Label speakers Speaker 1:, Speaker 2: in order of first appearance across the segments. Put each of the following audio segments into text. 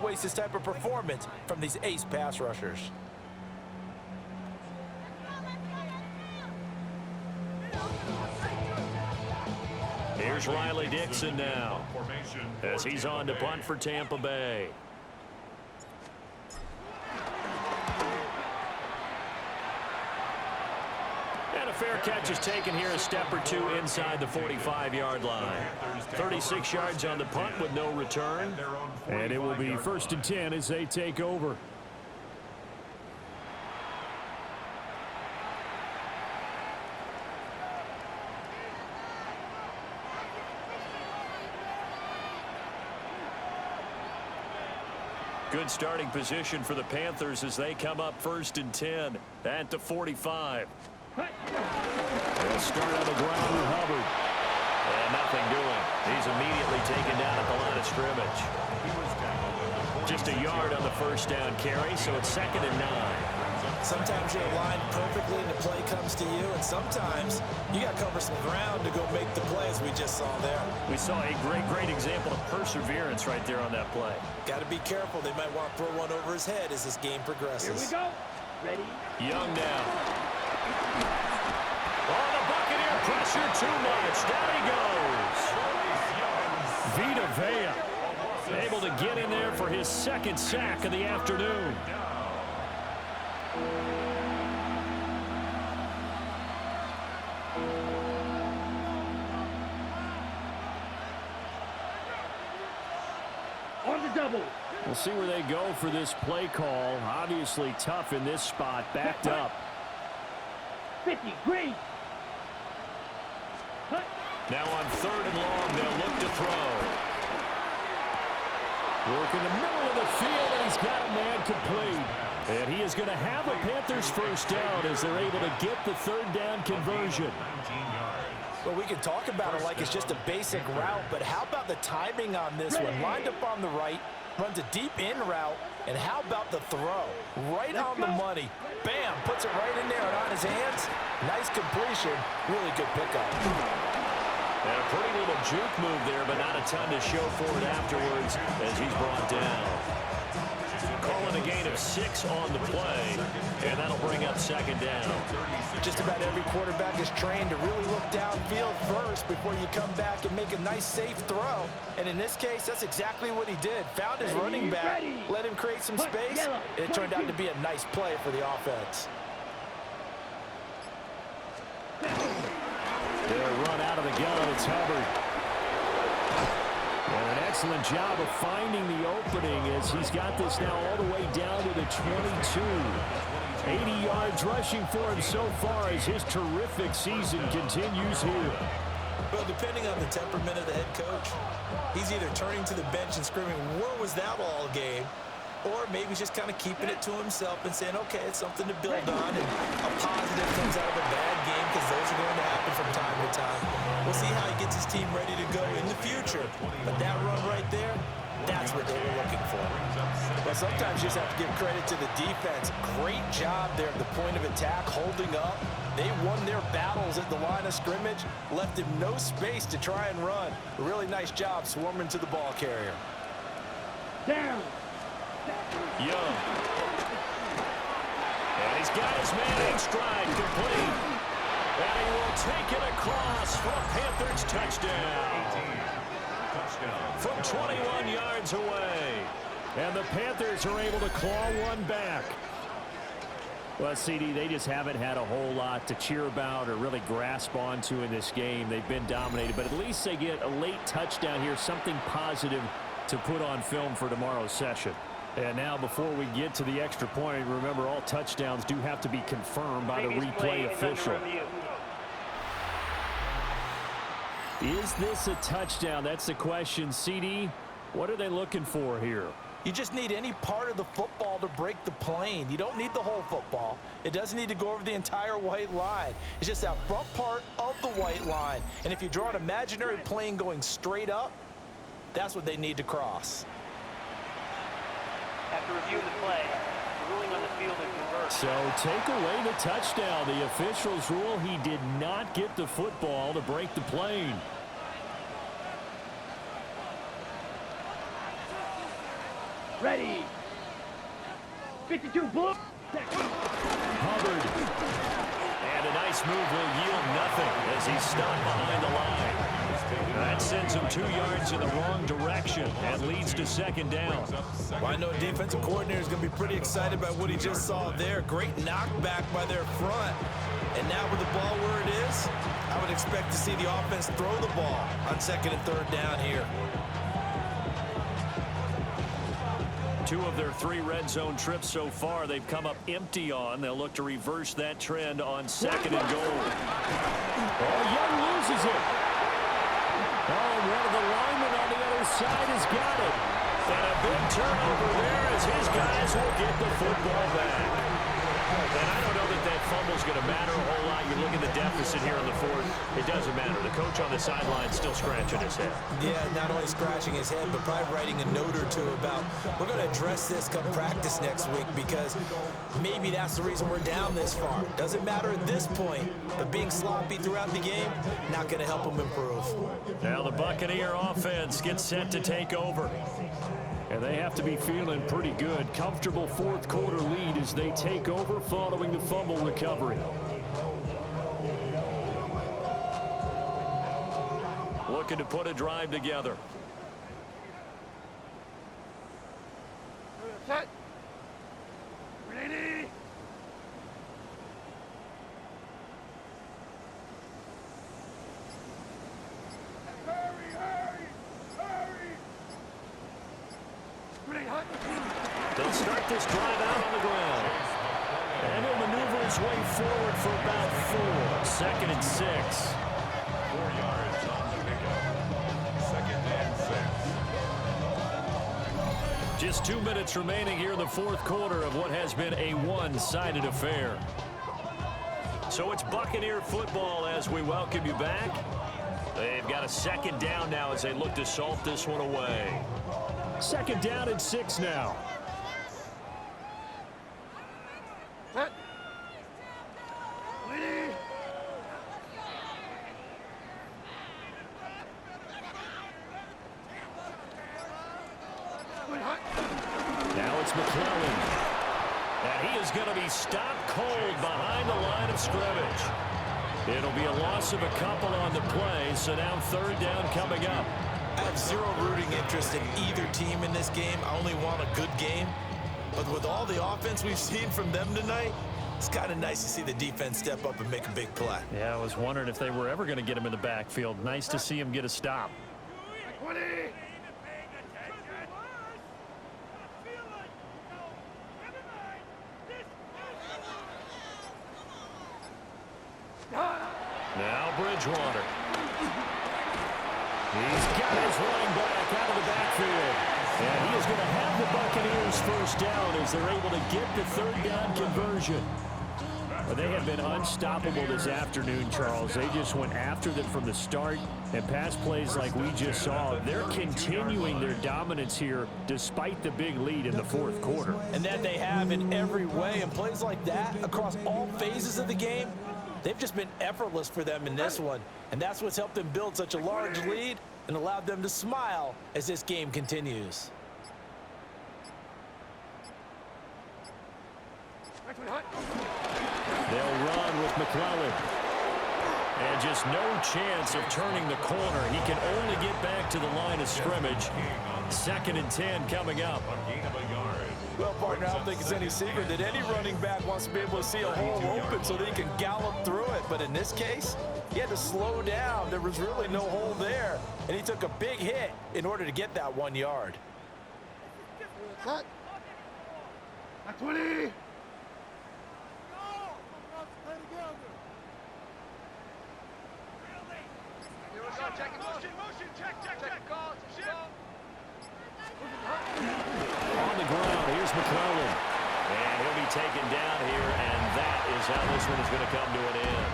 Speaker 1: waste this type of performance from these ace pass rushers.
Speaker 2: Here's Riley Dixon now as he's on to punt for Tampa Bay. And a fair catch is taken here, a step or two inside the 45-yard line. 36 yards on the punt with no return.
Speaker 3: And it will be 1st and 10 as they take over.
Speaker 2: Good starting position for the Panthers as they come up 1st and 10 at the 45.
Speaker 3: They'll start on the ground with Hubbard.
Speaker 2: And nothing doing. He's immediately taken down at the line of scrimmage. Just a yard on the first down carry, so it's 2nd and 9.
Speaker 1: Sometimes you're aligned perfectly and the play comes to you, and sometimes you got to cover some ground to go make the play, as we just saw there.
Speaker 2: We saw a great example of perseverance right there on that play.
Speaker 1: Got to be careful. They might want to throw one over his head as this game progresses.
Speaker 4: Here we go. Ready?
Speaker 2: Young now. Oh, the Buccaneer pressure too much. Down he goes.
Speaker 3: Vita Vea
Speaker 2: able to get in there for his 2nd sack of the afternoon.
Speaker 4: On the double.
Speaker 3: We'll see where they go for this play call. Obviously tough in this spot, backed up.
Speaker 4: 50, green.
Speaker 2: Now on 3rd and long, they'll look to throw.
Speaker 3: Work in the middle of the field, and he's got a man complete. And he is going to have a Panthers 1st down as they're able to get the 3rd down conversion.
Speaker 1: Well, we can talk about it like it's just a basic route, but how about the timing on this one? Lined up on the right, runs a deep in route, and how about the throw? Right on the money. Bam, puts it right in there and on his hands. Nice completion, really good pickup.
Speaker 2: And a pretty little juke move there, but not a ton to show for it afterwards as he's brought down. Calling a gain of 6 on the play, and that'll bring up 2nd down.
Speaker 1: Just about every quarterback is trained to really look downfield first before you come back and make a nice, safe throw. And in this case, that's exactly what he did. Found his running back, let him create some space, and it turned out to be a nice play for the offense.
Speaker 3: They'll run out of the gun. It's Hubbard. And an excellent job of finding the opening as he's got this now all the way down to the 22. 80 yards rushing for him so far as his terrific season continues here.
Speaker 1: Well, depending on the temperament of the head coach, he's either turning to the bench and screaming, "Where was that all game?" Or maybe he's just kind of keeping it to himself and saying, okay, it's something to build on, and a positive comes out of a bad game because those are going to happen from time to time. We'll see how he gets his team ready to go in the future. But that run right there, that's what they were looking for. But sometimes you just have to give credit to the defense. Great job there at the point of attack, holding up. They won their battles at the line of scrimmage, left him no space to try and run. A really nice job swarming to the ball carrier.
Speaker 4: Down.
Speaker 2: Young. And he's got his man in stride, complete. And he will take it across for a Panthers touchdown. From 21 yards away.
Speaker 3: And the Panthers are able to claw one back. Well, CD, they just haven't had a whole lot to cheer about or really grasp onto in this game. They've been dominated, but at least they get a late touchdown here, something positive to put on film for tomorrow's session. And now before we get to the extra point, remember all touchdowns do have to be confirmed by the replay official. Is this a touchdown? That's the question. CD, what are they looking for here?
Speaker 1: You just need any part of the football to break the plane. You don't need the whole football. It doesn't need to go over the entire white line. It's just that front part of the white line. And if you draw an imaginary plane going straight up, that's what they need to cross.
Speaker 5: After reviewing the play, the ruling on the field is reversed.
Speaker 3: So take away the touchdown. The officials rule he did not get the football to break the plane.
Speaker 4: Ready. 52 blue.
Speaker 3: Hubbard.
Speaker 2: And a nice move will yield nothing as he's stopped behind the line. That sends him 2 yards in the wrong direction and leads to second down.
Speaker 1: Well, I know defensive coordinator is going to be pretty excited about what he just saw there. Great knockback by their front. And now with the ball where it is, I would expect to see the offense throw the ball on second and third down here.
Speaker 2: 2 of their 3 red zone trips so far they've come up empty on. They'll look to reverse that trend on second and goal.
Speaker 3: Oh, Young loses it. Oh, one of the linemen on the other side has got it.
Speaker 2: And a big turnover there as his guys will get the football back. And I don't know that that fumble's going to matter a whole lot. You look at the deficit here in the fourth. It doesn't matter. The coach on the sideline still scratching his head.
Speaker 1: Yeah, not only scratching his head, but probably writing a note or two about, we're going to address this come practice next week because maybe that's the reason we're down this far. Doesn't matter at this point, but being sloppy throughout the game, not going to help them improve.
Speaker 2: Now the Buccaneer offense gets set to take over.
Speaker 3: And they have to be feeling pretty good. Comfortable fourth quarter lead as they take over following the fumble recovery.
Speaker 2: Looking to put a drive together.
Speaker 4: Set. Ready.
Speaker 2: They'll start this drive out on the ground. And he'll maneuver his way forward for about 4. Second and 6.
Speaker 6: 4 yards on the pickup. Second and 6.
Speaker 2: Just 2 minutes remaining here in the fourth quarter of what has been a one-sided affair. So it's Buccaneer football as we welcome you back. They've got a second down now as they look to salt this one away.
Speaker 3: Second down and 6 now.
Speaker 4: Set. Ready.
Speaker 3: Now it's McClellan.
Speaker 2: And he is going to be stopped cold behind the line of scrimmage. It'll be a loss of a couple on the play, so now third down coming up.
Speaker 1: I have zero rooting interest in either team in this game. I only want a good game. But with all the offense we've seen from them tonight, it's kind of nice to see the defense step up and make a big play.
Speaker 3: Yeah, I was wondering if they were ever going to get him in the backfield. Nice to see him get a stop.
Speaker 4: 20.
Speaker 2: Now Bridgewater.
Speaker 3: He's got his running back out of the backfield. And he is going to have the Buccaneers first down as they're able to get the third down conversion. Well, they have been unstoppable this afternoon, Charles. They just went after them from the start, and pass plays like we just saw. They're continuing their dominance here despite the big lead in the fourth quarter.
Speaker 1: And that they have in every way. And plays like that across all phases of the game, they've just been effortless for them in this one. And that's what's helped them build such a large lead and allowed them to smile as this game continues.
Speaker 3: They'll run with McClellan.
Speaker 2: And just no chance of turning the corner. He can only get back to the line of scrimmage. Second and 10 coming up.
Speaker 1: Well, partner, I don't think it's any secret that any running back wants to be able to see a hole open so that he can gallop through it. But in this case, he had to slow down. There was really no hole there. And he took a big hit in order to get that 1 yard.
Speaker 4: Cut. 20.
Speaker 3: On the ground, here's McClellan.
Speaker 2: And he'll be taken down here, and that is how this one is going to come to an end.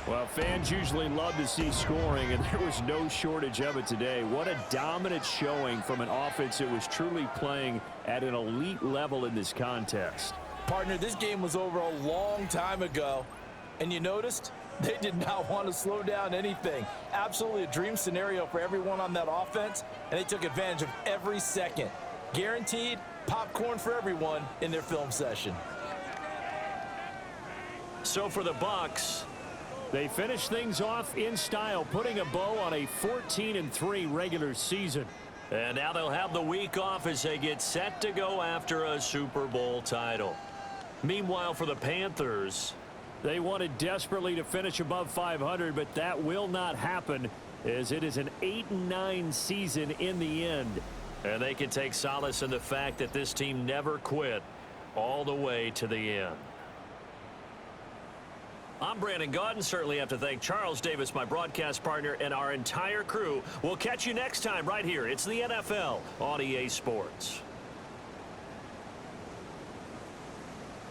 Speaker 3: Well, fans usually love to see scoring, and there was no shortage of it today. What a dominant showing from an offense that was truly playing at an elite level in this contest.
Speaker 1: Partner, this game was over a long time ago. And you noticed They did not want to slow down anything. Absolutely a dream scenario for everyone on that offense, and they took advantage of every second. Guaranteed popcorn for everyone in their film session.
Speaker 3: So for the Bucs, they finish things off in style, putting a bow on a 14-3 regular season.
Speaker 2: And now they'll have the week off as they get set to go after a Super Bowl title. Meanwhile, for the Panthers,
Speaker 3: they wanted desperately to finish above 500, but that will not happen as it is an 8-9 season in the end.
Speaker 2: And they can take solace in the fact that this team never quit all the way to the end. I'm Brandon Gaudin. Certainly have to thank Charles Davis, my broadcast partner, and our entire crew. We'll catch you next time right here. It's the NFL on EA Sports.